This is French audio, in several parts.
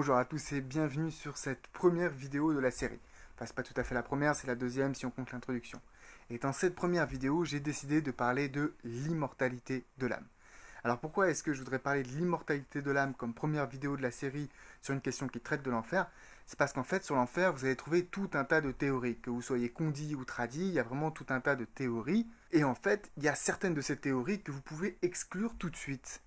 Bonjour à tous et bienvenue sur cette première vidéo de la série. Enfin, c'est pas tout à fait la première, c'est la deuxième si on compte l'introduction. Et dans cette première vidéo, j'ai décidé de parler de l'immortalité de l'âme. Alors pourquoi est-ce que je voudrais parler de l'immortalité de l'âme comme première vidéo de la série sur une question qui traite de l'enfer? C'est parce qu'en fait, sur l'enfer, vous allez trouver tout un tas de théories. Que vous soyez condi ou tradi, il y a vraiment tout un tas de théories. Et en fait, il y a certaines de ces théories que vous pouvez exclure tout de suite.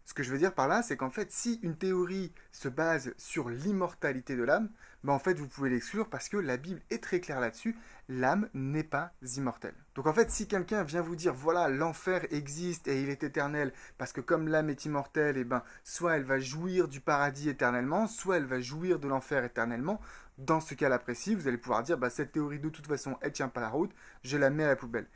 Ce que je veux dire par là, c'est qu'en fait, si une théorie se base sur l'immortalité de l'âme, ben en fait, vous pouvez l'exclure parce que la Bible est très claire là-dessus, l'âme n'est pas immortelle. Donc en fait, si quelqu'un vient vous dire, voilà, l'enfer existe et il est éternel, parce que comme l'âme est immortelle, et ben, soit elle va jouir du paradis éternellement, soit elle va jouir de l'enfer éternellement, dans ce cas-là précis, vous allez pouvoir dire, bah, cette théorie de toute façon, elle tient pas la route, je la mets à la poubelle.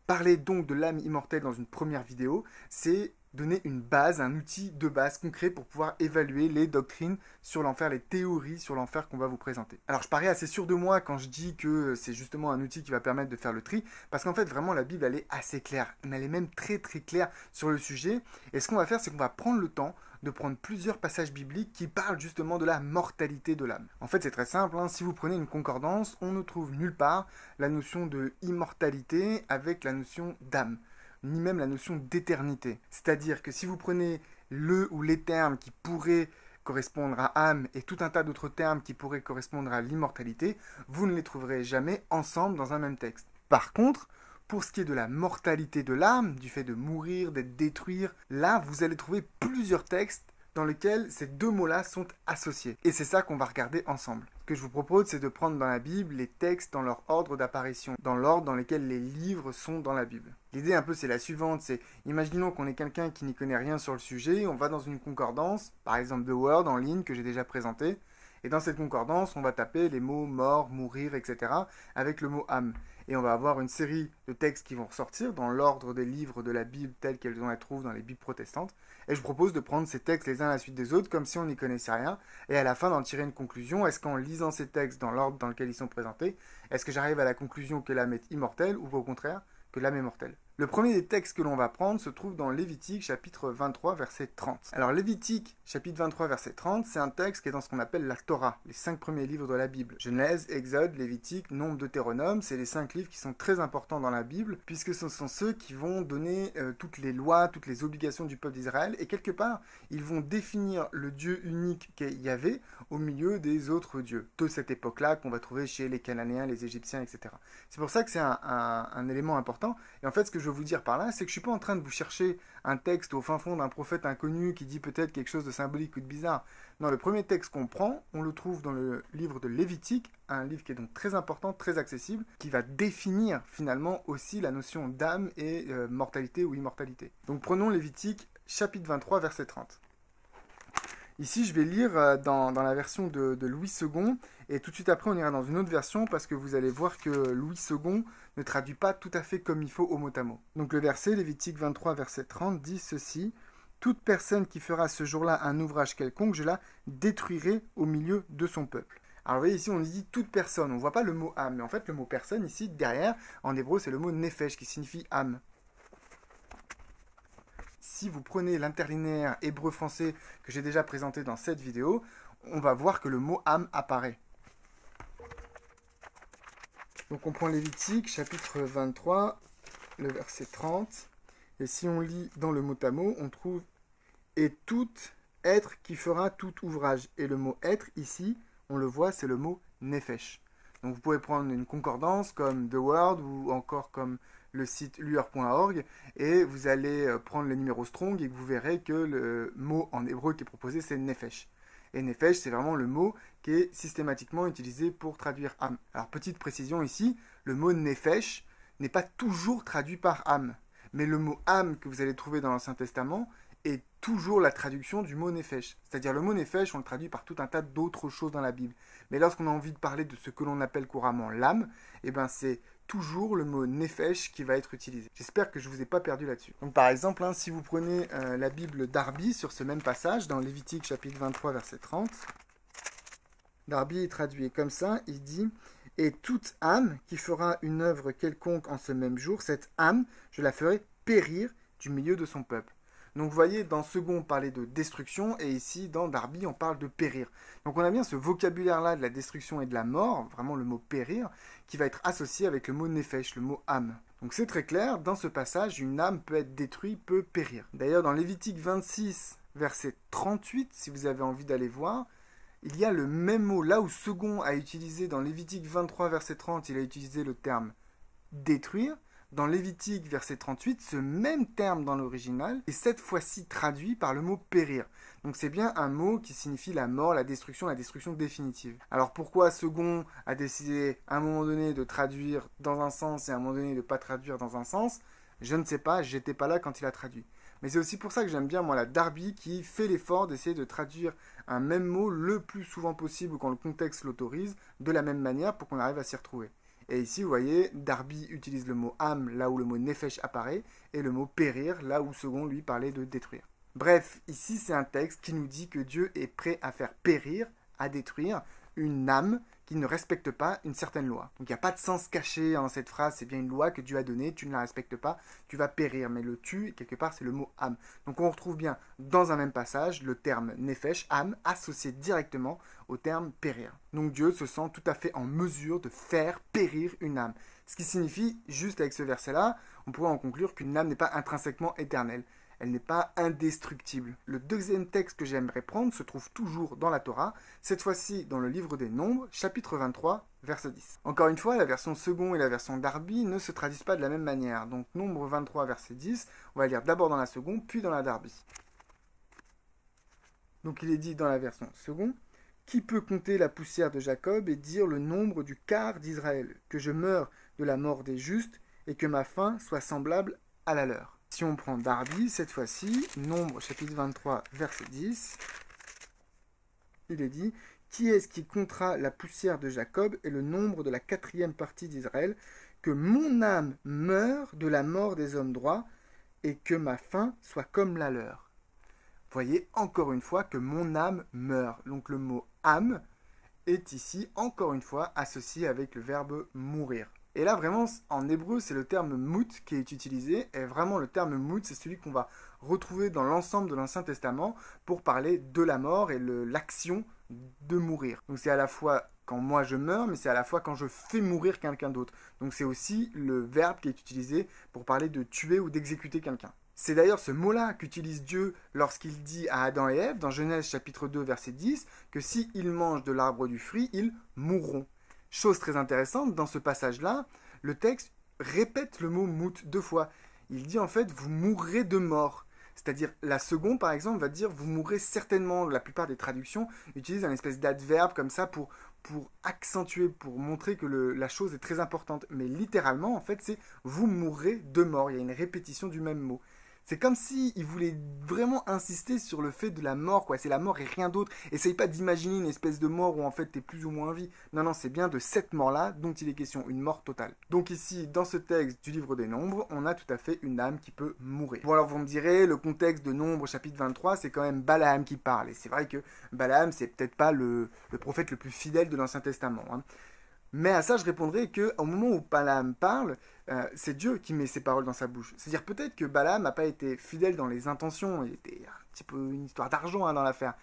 Parler donc de l'âme immortelle dans une première vidéo, c'est donner une base, un outil de base concret pour pouvoir évaluer les doctrines sur l'enfer, les théories sur l'enfer qu'on va vous présenter. Alors je parais assez sûr de moi quand je dis que c'est justement un outil qui va permettre de faire le tri, parce qu'en fait vraiment la Bible elle est assez claire, mais elle est même très très claire sur le sujet, et ce qu'on va faire c'est qu'on va prendre le temps de prendre plusieurs passages bibliques qui parlent justement de la mortalité de l'âme. En fait c'est très simple, hein. Si vous prenez une concordance, on ne trouve nulle part la notion de immortalité avec la notion d'âme, ni même la notion d'éternité. C'est-à-dire que si vous prenez le ou les termes qui pourraient correspondre à âme et tout un tas d'autres termes qui pourraient correspondre à l'immortalité, vous ne les trouverez jamais ensemble dans un même texte. Par contre, pour ce qui est de la mortalité de l'âme, du fait de mourir, d'être détruire, là vous allez trouver plusieurs textes dans lesquels ces deux mots-là sont associés. Et c'est ça qu'on va regarder ensemble. Ce que je vous propose, c'est de prendre dans la Bible les textes dans leur ordre d'apparition, dans l'ordre dans lequel les livres sont dans la Bible. L'idée un peu c'est la suivante, c'est imaginons qu'on est quelqu'un qui n'y connaît rien sur le sujet, on va dans une concordance, par exemple The Word en ligne que j'ai déjà présenté, et dans cette concordance, on va taper les mots mort, mourir, etc. avec le mot âme. Et on va avoir une série de textes qui vont ressortir dans l'ordre des livres de la Bible tels qu'elles on les trouve dans les Bibles protestantes. Et je propose de prendre ces textes les uns à la suite des autres comme si on n'y connaissait rien et à la fin d'en tirer une conclusion. Est-ce qu'en lisant ces textes dans l'ordre dans lequel ils sont présentés, est-ce que j'arrive à la conclusion que l'âme est immortelle ou au contraire que l'âme est mortelle? Le premier des textes que l'on va prendre se trouve dans Lévitique chapitre 23 verset 30. Alors Lévitique chapitre 23 verset 30, c'est un texte qui est dans ce qu'on appelle la Torah, les 5 premiers livres de la Bible. Genèse, Exode, Lévitique, Nombre, Deutéronome, c'est les 5 livres qui sont très importants dans la Bible puisque ce sont ceux qui vont donner toutes les lois, toutes les obligations du peuple d'Israël et quelque part, ils vont définir le Dieu unique qu'est Yahvé au milieu des autres dieux de cette époque-là qu'on va trouver chez les Cananéens, les Égyptiens, etc. C'est pour ça que c'est un élément important. Et en fait, ce que je veux vous dire par là, c'est que je suis pas en train de vous chercher un texte au fin fond d'un prophète inconnu qui dit peut-être quelque chose de symbolique ou de bizarre. Non, le premier texte qu'on prend, on le trouve dans le livre de Lévitique, un livre qui est donc très important, très accessible, qui va définir finalement aussi la notion d'âme et mortalité ou immortalité. Donc prenons Lévitique, chapitre 23, verset 30. Ici, je vais lire dans la version de Louis II, et tout de suite après, on ira dans une autre version, parce que vous allez voir que Louis II ne traduit pas tout à fait comme il faut au mot à mot. Donc le verset, Lévitique 23, verset 30, dit ceci: « Toute personne qui fera ce jour-là un ouvrage quelconque, je la détruirai au milieu de son peuple. » Alors vous voyez ici, on dit toute personne, on ne voit pas le mot âme, mais en fait le mot personne, ici, derrière, en hébreu, c'est le mot nefesh, qui signifie âme. Si vous prenez l'interlinéaire hébreu-français que j'ai déjà présenté dans cette vidéo, on va voir que le mot âme apparaît. Donc on prend Lévitique, chapitre 23, le verset 30, et si on lit dans le mot à mot, on trouve « et tout être qui fera tout ouvrage ». Et le mot « être » ici, on le voit, c'est le mot « nefesh ». Donc vous pouvez prendre une concordance comme The Word ou encore comme le site luer.org et vous allez prendre le numéro Strong et vous verrez que le mot en hébreu qui est proposé c'est nefesh. Et nefesh c'est vraiment le mot qui est systématiquement utilisé pour traduire âme. Alors petite précision ici, le mot nefesh n'est pas toujours traduit par âme, mais le mot âme que vous allez trouver dans l'Ancien Testament est toujours la traduction du mot nefesh. C'est-à-dire le mot nefesh, on le traduit par tout un tas d'autres choses dans la Bible. Mais lorsqu'on a envie de parler de ce que l'on appelle couramment l'âme, eh ben c'est toujours le mot nefesh qui va être utilisé. J'espère que je ne vous ai pas perdu là-dessus. Donc par exemple, hein, si vous prenez la Bible d'Arby sur ce même passage, dans Lévitique chapitre 23, verset 30, Darby est traduit comme ça, il dit « Et toute âme qui fera une œuvre quelconque en ce même jour, cette âme, je la ferai périr du milieu de son peuple. » Donc vous voyez, dans second, on parlait de destruction, et ici, dans Darby, on parle de périr. Donc on a bien ce vocabulaire-là de la destruction et de la mort, vraiment le mot périr, qui va être associé avec le mot nefesh, le mot âme. Donc c'est très clair, dans ce passage, une âme peut être détruite, peut périr. D'ailleurs, dans Lévitique 26, verset 38, si vous avez envie d'aller voir, il y a le même mot, là où second a utilisé dans Lévitique 23, verset 30, il a utilisé le terme détruire. Dans Lévitique, verset 38, ce même terme dans l'original est cette fois-ci traduit par le mot périr. Donc c'est bien un mot qui signifie la mort, la destruction définitive. Alors pourquoi second a décidé à un moment donné de traduire dans un sens et à un moment donné de ne pas traduire dans un sens? Je ne sais pas, j'étais pas là quand il a traduit. Mais c'est aussi pour ça que j'aime bien, moi, la Darby qui fait l'effort d'essayer de traduire un même mot le plus souvent possible quand le contexte l'autorise, de la même manière pour qu'on arrive à s'y retrouver. Et ici, vous voyez, Darby utilise le mot âme là où le mot nefesh apparaît, et le mot périr là où second lui parlait de détruire. Bref, ici c'est un texte qui nous dit que Dieu est prêt à faire périr, à détruire une âme qui ne respecte pas une certaine loi. Donc il n'y a pas de sens caché dans cette phrase, c'est bien une loi que Dieu a donnée, tu ne la respectes pas, tu vas périr. Mais le tu, quelque part, c'est le mot âme. Donc on retrouve bien dans un même passage le terme nefesh, âme, associé directement au terme périr. Donc Dieu se sent tout à fait en mesure de faire périr une âme. Ce qui signifie, juste avec ce verset-là, on pourrait en conclure qu'une âme n'est pas intrinsèquement éternelle. Elle n'est pas indestructible. Le deuxième texte que j'aimerais prendre se trouve toujours dans la Torah, cette fois-ci dans le livre des Nombres, chapitre 23, verset 10. Encore une fois, la version second et la version Darby ne se traduisent pas de la même manière. Donc Nombre 23, verset 10, on va lire d'abord dans la seconde, puis dans la Darby. Donc il est dit dans la version second, « Qui peut compter la poussière de Jacob et dire le nombre du quart d'Israël, que je meure de la mort des justes et que ma fin soit semblable à la leur ?» Si on prend Darby, cette fois-ci, Nombre chapitre 23, verset 10, il est dit « Qui est-ce qui comptera la poussière de Jacob et le nombre de la quatrième partie d'Israël, que mon âme meure de la mort des hommes droits et que ma fin soit comme la leur ?» Voyez encore une fois que mon âme meurt. Donc le mot âme est ici encore une fois associé avec le verbe mourir. Et là, vraiment, en hébreu, c'est le terme mout qui est utilisé. Et vraiment, le terme mout, c'est celui qu'on va retrouver dans l'ensemble de l'Ancien Testament pour parler de la mort et l'action de mourir. Donc c'est à la fois quand moi je meurs, mais c'est à la fois quand je fais mourir quelqu'un d'autre. Donc c'est aussi le verbe qui est utilisé pour parler de tuer ou d'exécuter quelqu'un. C'est d'ailleurs ce mot-là qu'utilise Dieu lorsqu'il dit à Adam et Ève, dans Genèse chapitre 2, verset 10, que s'ils mangent de l'arbre du fruit, ils mourront. Chose très intéressante, dans ce passage-là, le texte répète le mot « mout » 2 fois. Il dit en fait « vous mourrez de mort ». C'est-à-dire, la seconde, par exemple, va dire « vous mourrez certainement ». La plupart des traductions utilisent un espèce d'adverbe comme ça pour accentuer, pour montrer que la chose est très importante. Mais littéralement, en fait, c'est « vous mourrez de mort ». Il y a une répétition du même mot. C'est comme s'il voulait vraiment insister sur le fait de la mort, quoi. C'est la mort et rien d'autre. Essaye pas d'imaginer une espèce de mort où en fait t'es plus ou moins en vie. Non, non, c'est bien de cette mort-là dont il est question, une mort totale. Donc ici, dans ce texte du livre des Nombres, on a tout à fait une âme qui peut mourir. Bon, alors vous me direz, le contexte de Nombres chapitre 23, c'est quand même Balaam qui parle. Et c'est vrai que Balaam, c'est peut-être pas le prophète le plus fidèle de l'Ancien Testament, hein. Mais à ça, je répondrai qu'au moment où Balaam parle, c'est Dieu qui met ses paroles dans sa bouche. C'est-à-dire peut-être que Balaam n'a pas été fidèle dans les intentions, il était un petit peu une histoire d'argent dans l'affaire.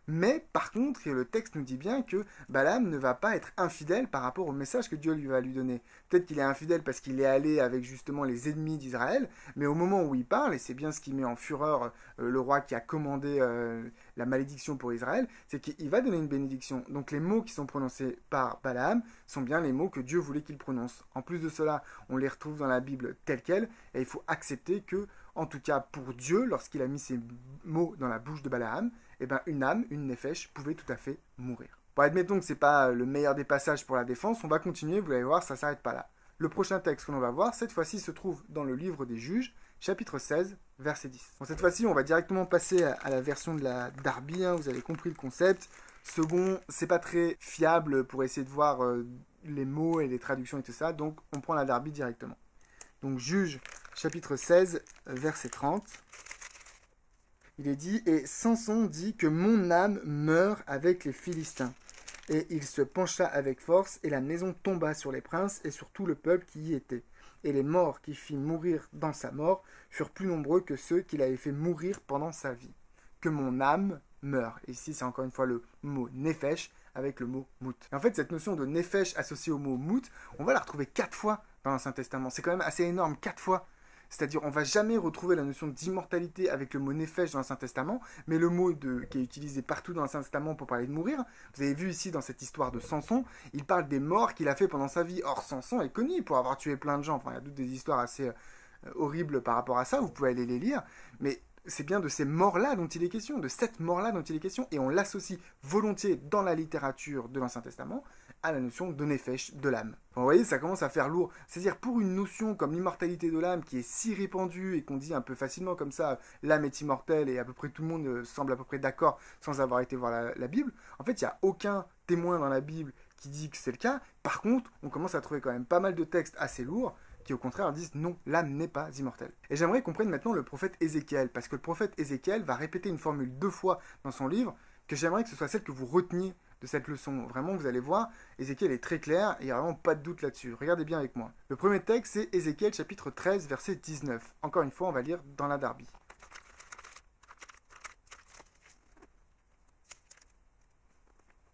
Mais par contre, le texte nous dit bien que Balaam ne va pas être infidèle par rapport au message que Dieu va lui donner. Peut-être qu'il est infidèle parce qu'il est allé avec justement les ennemis d'Israël, mais au moment où il parle, et c'est bien ce qui met en fureur le roi qui a commandé la malédiction pour Israël, c'est qu'il va donner une bénédiction. Donc les mots qui sont prononcés par Balaam sont bien les mots que Dieu voulait qu'il prononce. En plus de cela, on les retrouve dans la Bible tels quels, et il faut accepter que, en tout cas pour Dieu, lorsqu'il a mis ces mots dans la bouche de Balaam, eh ben une âme, une nefesh, pouvait tout à fait mourir. Bon, admettons que ce n'est pas le meilleur des passages pour la défense, on va continuer, vous allez voir, ça ne s'arrête pas là. Le prochain texte que l'on va voir, cette fois-ci, se trouve dans le livre des Juges, chapitre 16, verset 10. Bon, cette fois-ci, on va directement passer à la version de la Darby, hein, vous avez compris le concept. Second, c'est pas très fiable pour essayer de voir les mots et les traductions et tout ça, donc on prend la Darby directement. Donc Juges, chapitre 16, verset 30. Il est dit, et Samson dit que mon âme meurt avec les Philistins. Et il se pencha avec force, et la maison tomba sur les princes et sur tout le peuple qui y était. et les morts qu'il fit mourir dans sa mort furent plus nombreux que ceux qu'il avait fait mourir pendant sa vie. Que mon âme meure. Et ici, c'est encore une fois le mot nefesh avec le mot mout. Et en fait, cette notion de nefesh associée au mot mout, on va la retrouver 4 fois dans l'Ancien Testament. C'est quand même assez énorme, 4 fois. C'est-à-dire, on va jamais retrouver la notion d'immortalité avec le mot nefesh dans l'Ancien Testament, mais le mot qui est utilisé partout dans l'Ancien Testament pour parler de mourir, vous avez vu ici dans cette histoire de Samson, il parle des morts qu'il a fait pendant sa vie. Or, Samson est connu pour avoir tué plein de gens. Enfin, il y a toutes des histoires assez horribles par rapport à ça, vous pouvez aller les lire, mais c'est bien de ces morts-là dont il est question, de cette mort-là dont il est question, et on l'associe volontiers dans la littérature de l'Ancien Testament à la notion de nefesh, de l'âme. Enfin, vous voyez, ça commence à faire lourd. C'est-à-dire, pour une notion comme l'immortalité de l'âme qui est si répandue et qu'on dit un peu facilement comme ça, l'âme est immortelle et à peu près tout le monde semble à peu près d'accord sans avoir été voir la Bible, en fait, il n'y a aucun témoin dans la Bible qui dit que c'est le cas. Par contre, on commence à trouver quand même pas mal de textes assez lourds qui au contraire disent non, l'âme n'est pas immortelle. Et j'aimerais qu'on prenne maintenant le prophète Ézéchiel, parce que le prophète Ézéchiel va répéter une formule 2 fois dans son livre, que j'aimerais que ce soit celle que vous reteniez de cette leçon. Vraiment, vous allez voir, Ézéchiel est très clair, et il n'y a vraiment pas de doute là-dessus. Regardez bien avec moi. Le premier texte, c'est Ézéchiel chapitre 13, verset 19. Encore une fois, on va lire dans la Darby.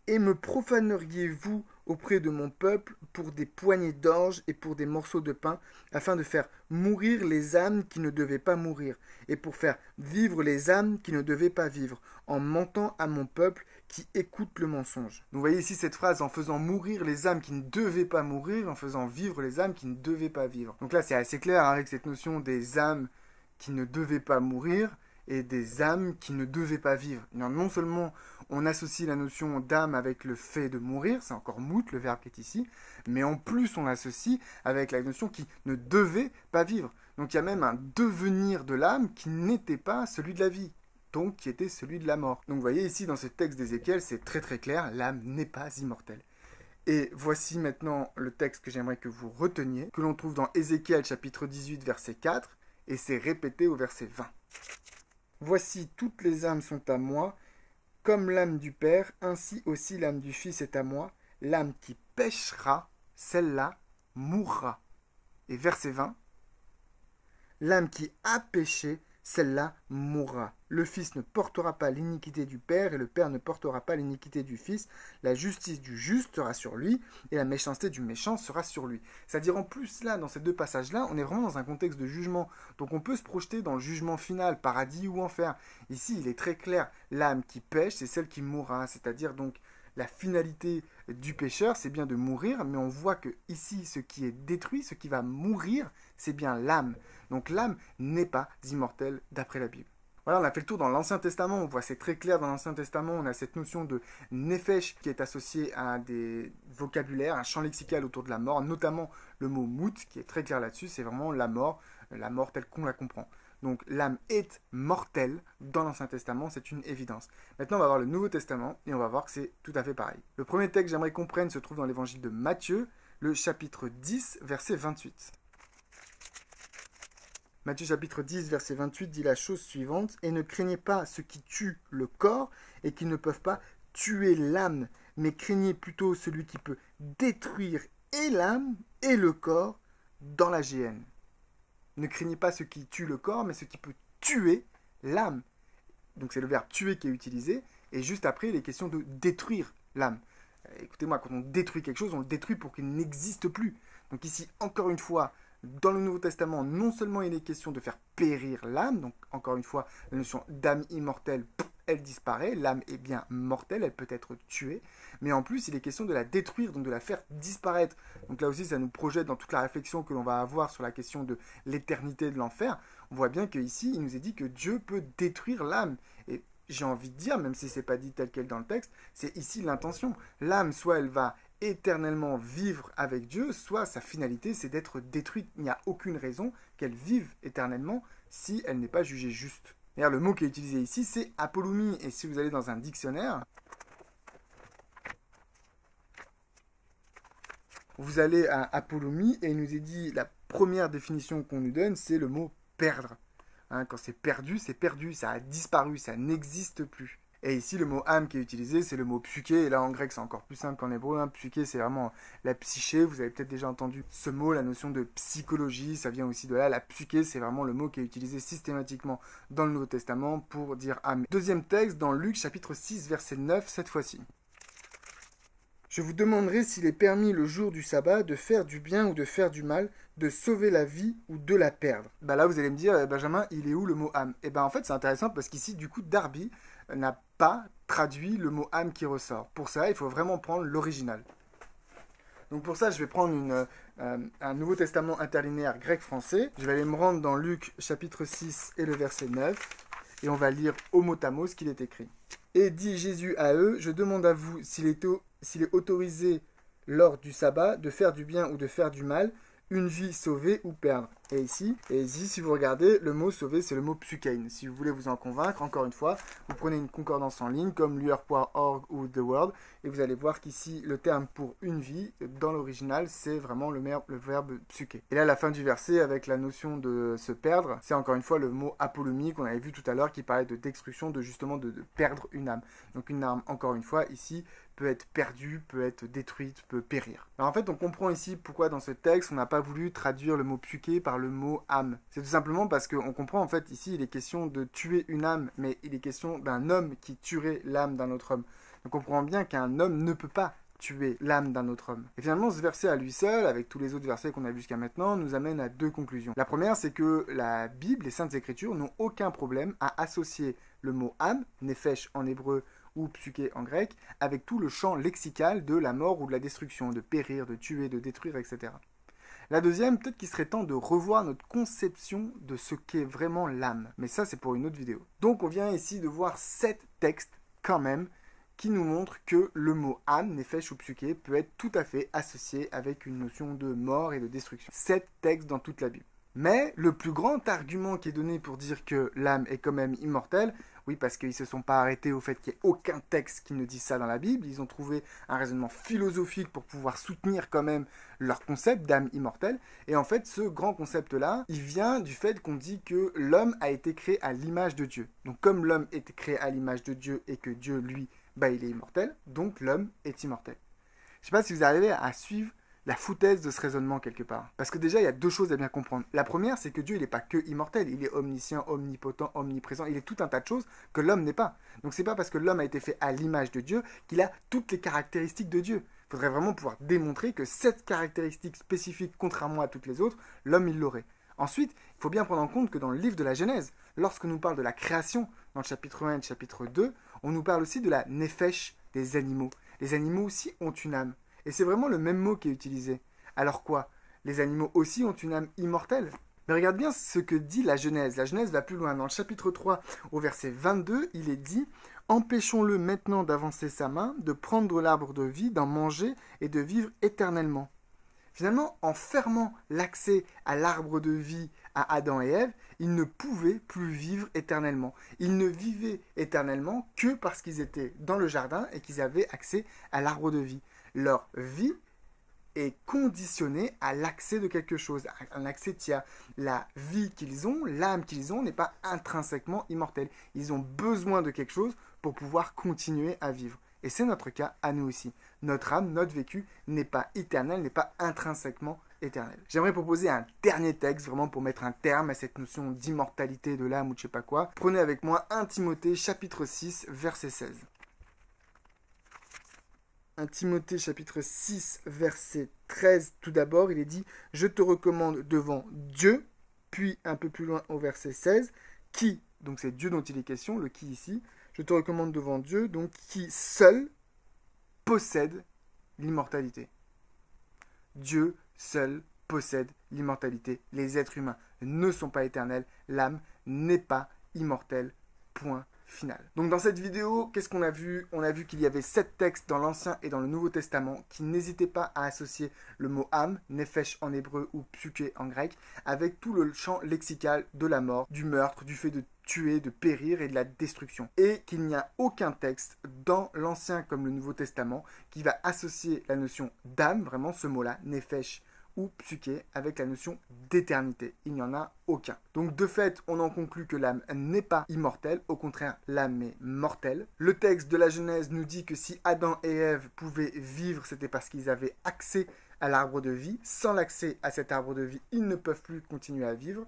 Et me profaneriez-vous auprès de mon peuple pour des poignées d'orge et pour des morceaux de pain, afin de faire mourir les âmes qui ne devaient pas mourir, et pour faire vivre les âmes qui ne devaient pas vivre, en mentant à mon peuple qui écoute le mensonge. Donc vous voyez ici cette phrase, en faisant mourir les âmes qui ne devaient pas mourir, en faisant vivre les âmes qui ne devaient pas vivre. Donc là c'est assez clair avec cette notion des âmes qui ne devaient pas mourir, et des âmes qui ne devaient pas vivre. Non seulement on associe la notion d'âme avec le fait de mourir, c'est encore mout le verbe qui est ici, mais en plus on l'associe avec la notion qui ne devait pas vivre. Donc il y a même un devenir de l'âme qui n'était pas celui de la vie, donc qui était celui de la mort. Donc vous voyez ici dans ce texte d'Ézéchiel, c'est très très clair, l'âme n'est pas immortelle. Et voici maintenant le texte que j'aimerais que vous reteniez, que l'on trouve dans Ézéchiel chapitre 18 verset 4, et c'est répété au verset 20. Voici, toutes les âmes sont à moi, comme l'âme du Père, ainsi aussi l'âme du Fils est à moi. L'âme qui péchera, celle-là mourra. Et verset 20, l'âme qui a péché, celle-là mourra. Le Fils ne portera pas l'iniquité du Père, et le Père ne portera pas l'iniquité du Fils. La justice du juste sera sur lui, et la méchanceté du méchant sera sur lui. C'est-à-dire en plus là, dans ces 2 passages-là, on est vraiment dans un contexte de jugement. Donc on peut se projeter dans le jugement final, paradis ou enfer. Ici, il est très clair, l'âme qui pêche, c'est celle qui mourra. C'est-à-dire donc la finalité du pécheur, c'est bien de mourir, mais on voit que ici, ce qui est détruit, ce qui va mourir, c'est bien l'âme. Donc l'âme n'est pas immortelle d'après la Bible. Voilà, on a fait le tour dans l'Ancien Testament, on voit c'est très clair dans l'Ancien Testament, on a cette notion de nefesh qui est associée à des vocabulaires, un champ lexical autour de la mort, notamment le mot mout qui est très clair là-dessus, c'est vraiment la mort telle qu'on la comprend. Donc l'âme est mortelle dans l'Ancien Testament, c'est une évidence. Maintenant on va voir le Nouveau Testament et on va voir que c'est tout à fait pareil. Le premier texte que j'aimerais qu'on prenne se trouve dans l'évangile de Matthieu, le chapitre 10, verset 28. Matthieu chapitre 10, verset 28 dit la chose suivante, « Et ne craignez pas ceux qui tuent le corps et qui ne peuvent pas tuer l'âme, mais craignez plutôt celui qui peut détruire et l'âme et le corps dans la géhenne. » Ne craignez pas ceux qui tuent le corps, mais ceux qui peut tuer l'âme. Donc c'est le verbe tuer qui est utilisé, et juste après il est question de détruire l'âme. Écoutez-moi, quand on détruit quelque chose, on le détruit pour qu'il n'existe plus. Donc ici, encore une fois, dans le Nouveau Testament, non seulement il est question de faire périr l'âme, donc encore une fois, la notion d'âme immortelle, elle disparaît, l'âme est bien mortelle, elle peut être tuée, mais en plus il est question de la détruire, donc de la faire disparaître. Donc là aussi ça nous projette dans toute la réflexion que l'on va avoir sur la question de l'éternité de l'enfer. On voit bien qu'ici il nous est dit que Dieu peut détruire l'âme, et j'ai envie de dire, même si c'est pas dit tel quel dans le texte, c'est ici l'intention. L'âme, soit elle va éternellement vivre avec Dieu, soit sa finalité c'est d'être détruite. Il n'y a aucune raison qu'elle vive éternellement si elle n'est pas jugée juste. D'ailleurs, le mot qui est utilisé ici, c'est apolumie. Et si vous allez dans un dictionnaire, vous allez à apolumie et il nous est dit, la première définition qu'on nous donne, c'est le mot perdre. Hein, quand c'est perdu, ça a disparu, ça n'existe plus. Et ici, le mot âme qui est utilisé, c'est le mot psyché. Et là, en grec, c'est encore plus simple qu'en hébreu. Hein. Psyché, c'est vraiment la psyché. Vous avez peut-être déjà entendu ce mot, la notion de psychologie. Ça vient aussi de là. La psyché, c'est vraiment le mot qui est utilisé systématiquement dans le Nouveau Testament pour dire âme. Deuxième texte, dans Luc, chapitre 6, verset 9, cette fois-ci. Je vous demanderai s'il est permis le jour du sabbat de faire du bien ou de faire du mal, de sauver la vie ou de la perdre. Bah là, vous allez me dire, Benjamin, il est où le mot âme? Et ben en fait, c'est intéressant parce qu'ici, du coup, Darby n'a pas traduit le mot âme qui ressort. Pour ça, il faut vraiment prendre l'original. Donc pour ça, je vais prendre un Nouveau Testament interlinéaire grec-français. Je vais aller me rendre dans Luc chapitre 6 et le verset 9. Et on va lire au mot à mot ce qu'il est écrit. Et dit Jésus à eux, je demande à vous s'il est autorisé lors du sabbat de faire du bien ou de faire du mal, une vie sauver ou perdre. Et ici, si vous regardez, le mot sauver, c'est le mot psychein. Si vous voulez vous en convaincre, encore une fois, vous prenez une concordance en ligne comme luer.org ou The Word, et vous allez voir qu'ici, le terme pour une vie, dans l'original, c'est vraiment le verbe psyché. Et là, la fin du verset, avec la notion de se perdre, c'est encore une fois le mot apolumie qu'on avait vu tout à l'heure, qui parlait de destruction, de perdre une âme. Donc une âme, encore une fois, ici, peut être perdue, peut être détruite, peut périr. Alors en fait, on comprend ici pourquoi dans ce texte, on n'a pas voulu traduire le mot psyché par le mot âme. C'est tout simplement parce qu'on comprend en fait ici, il est question de tuer une âme, mais il est question d'un homme qui tuerait l'âme d'un autre homme. Donc on comprend bien qu'un homme ne peut pas tuer l'âme d'un autre homme. Et finalement, ce verset à lui seul, avec tous les autres versets qu'on a vus jusqu'à maintenant, nous amène à deux conclusions. La première, c'est que la Bible, les Saintes Écritures, n'ont aucun problème à associer le mot âme, nefesh en hébreu, ou psyché en grec, avec tout le champ lexical de la mort ou de la destruction, de périr, de tuer, de détruire, etc. La deuxième, peut-être qu'il serait temps de revoir notre conception de ce qu'est vraiment l'âme. Mais ça, c'est pour une autre vidéo. Donc, on vient ici de voir 7 textes, quand même, qui nous montrent que le mot âme, nefesh ou psyché, peut être tout à fait associé avec une notion de mort et de destruction. 7 textes dans toute la Bible. Mais le plus grand argument qui est donné pour dire que l'âme est quand même immortelle, oui, parce qu'ils ne se sont pas arrêtés au fait qu'il n'y ait aucun texte qui ne dise ça dans la Bible, ils ont trouvé un raisonnement philosophique pour pouvoir soutenir quand même leur concept d'âme immortelle. Et en fait, ce grand concept-là, il vient du fait qu'on dit que l'homme a été créé à l'image de Dieu. Donc comme l'homme est créé à l'image de Dieu et que Dieu, lui, il est immortel, donc l'homme est immortel. Je ne sais pas si vous arrivez à suivre la foutaise de ce raisonnement quelque part. Parce que déjà, il y a deux choses à bien comprendre. La première, c'est que Dieu, il n'est pas que immortel, il est omniscient, omnipotent, omniprésent, il est tout un tas de choses que l'homme n'est pas. Donc c'est pas parce que l'homme a été fait à l'image de Dieu qu'il a toutes les caractéristiques de Dieu. Il faudrait vraiment pouvoir démontrer que cette caractéristique spécifique, contrairement à toutes les autres, l'homme, il l'aurait. Ensuite, il faut bien prendre en compte que dans le livre de la Genèse, lorsque nous parle de la création, dans le chapitre 1 et le chapitre 2, on nous parle aussi de la nefesh des animaux. Les animaux aussi ont une âme. Et c'est vraiment le même mot qui est utilisé. Alors quoi? Les animaux aussi ont une âme immortelle? Mais regarde bien ce que dit la Genèse. La Genèse va plus loin. Dans le chapitre 3, au verset 22, il est dit « Empêchons-le maintenant d'avancer sa main, de prendre l'arbre de vie, d'en manger et de vivre éternellement. » Finalement, en fermant l'accès à l'arbre de vie à Adam et Ève, ils ne pouvaient plus vivre éternellement. Ils ne vivaient éternellement que parce qu'ils étaient dans le jardin et qu'ils avaient accès à l'arbre de vie. Leur vie est conditionnée à l'accès de quelque chose, à un accès tiers. La vie qu'ils ont, l'âme qu'ils ont, n'est pas intrinsèquement immortelle. Ils ont besoin de quelque chose pour pouvoir continuer à vivre. Et c'est notre cas à nous aussi. Notre âme, notre vécu n'est pas éternel, n'est pas intrinsèquement éternel. J'aimerais proposer un dernier texte, vraiment pour mettre un terme à cette notion d'immortalité de l'âme ou de je sais pas quoi. Prenez avec moi 1 Timothée chapitre 6, verset 16. 1 Timothée chapitre 6 verset 13 tout d'abord, il est dit « Je te recommande devant Dieu », puis un peu plus loin au verset 16, « qui », donc c'est Dieu dont il est question, le « qui » ici, « Je te recommande devant Dieu », donc qui seul possède l'immortalité. Dieu seul possède l'immortalité. Les êtres humains ne sont pas éternels, l'âme n'est pas immortelle, point final. Donc dans cette vidéo, qu'est-ce qu'on a vu? On a vu qu'il y avait 7 textes dans l'Ancien et dans le Nouveau Testament qui n'hésitaient pas à associer le mot âme, nefesh en hébreu ou psyché en grec, avec tout le champ lexical de la mort, du meurtre, du fait de tuer, de périr et de la destruction. Et qu'il n'y a aucun texte dans l'Ancien comme le Nouveau Testament qui va associer la notion d'âme, vraiment ce mot-là, nefesh ou psyché avec la notion d'éternité. Il n'y en a aucun. Donc de fait, on en conclut que l'âme n'est pas immortelle, au contraire, l'âme est mortelle. Le texte de la Genèse nous dit que si Adam et Ève pouvaient vivre, c'était parce qu'ils avaient accès à l'arbre de vie. Sans l'accès à cet arbre de vie, ils ne peuvent plus continuer à vivre.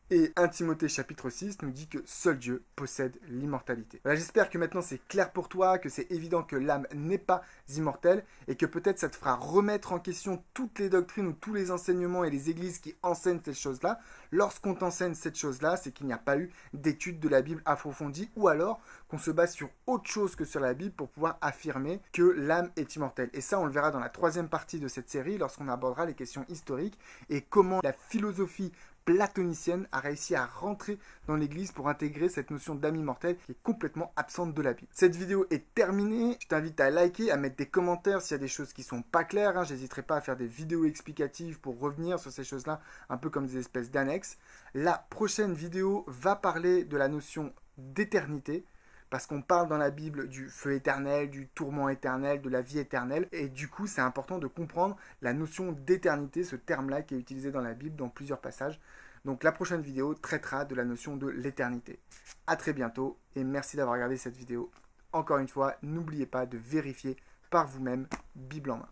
Et 1 Timothée chapitre 6 nous dit que seul Dieu possède l'immortalité. Voilà, j'espère que maintenant c'est clair pour toi, que c'est évident que l'âme n'est pas immortelle et que peut-être ça te fera remettre en question toutes les doctrines ou tous les enseignements et les églises qui enseignent cette chose-là. Lorsqu'on t'enseigne cette chose-là, c'est qu'il n'y a pas eu d'étude de la Bible approfondie ou alors qu'on se base sur autre chose que sur la Bible pour pouvoir affirmer que l'âme est immortelle. Et ça, on le verra dans la 3e partie de cette série lorsqu'on abordera les questions historiques et comment la philosophie platonicienne a réussi à rentrer dans l'église pour intégrer cette notion d'âme immortelle qui est complètement absente de la Bible. Cette vidéo est terminée, je t'invite à liker, à mettre des commentaires s'il y a des choses qui sont pas claires, j'hésiterai pas à faire des vidéos explicatives pour revenir sur ces choses-là, un peu comme des espèces d'annexes. La prochaine vidéo va parler de la notion d'éternité, parce qu'on parle dans la Bible du feu éternel, du tourment éternel, de la vie éternelle, et du coup c'est important de comprendre la notion d'éternité, ce terme-là qui est utilisé dans la Bible dans plusieurs passages. Donc la prochaine vidéo traitera de la notion de l'éternité. A très bientôt, et merci d'avoir regardé cette vidéo. Encore une fois, n'oubliez pas de vérifier par vous-même, Bible en main.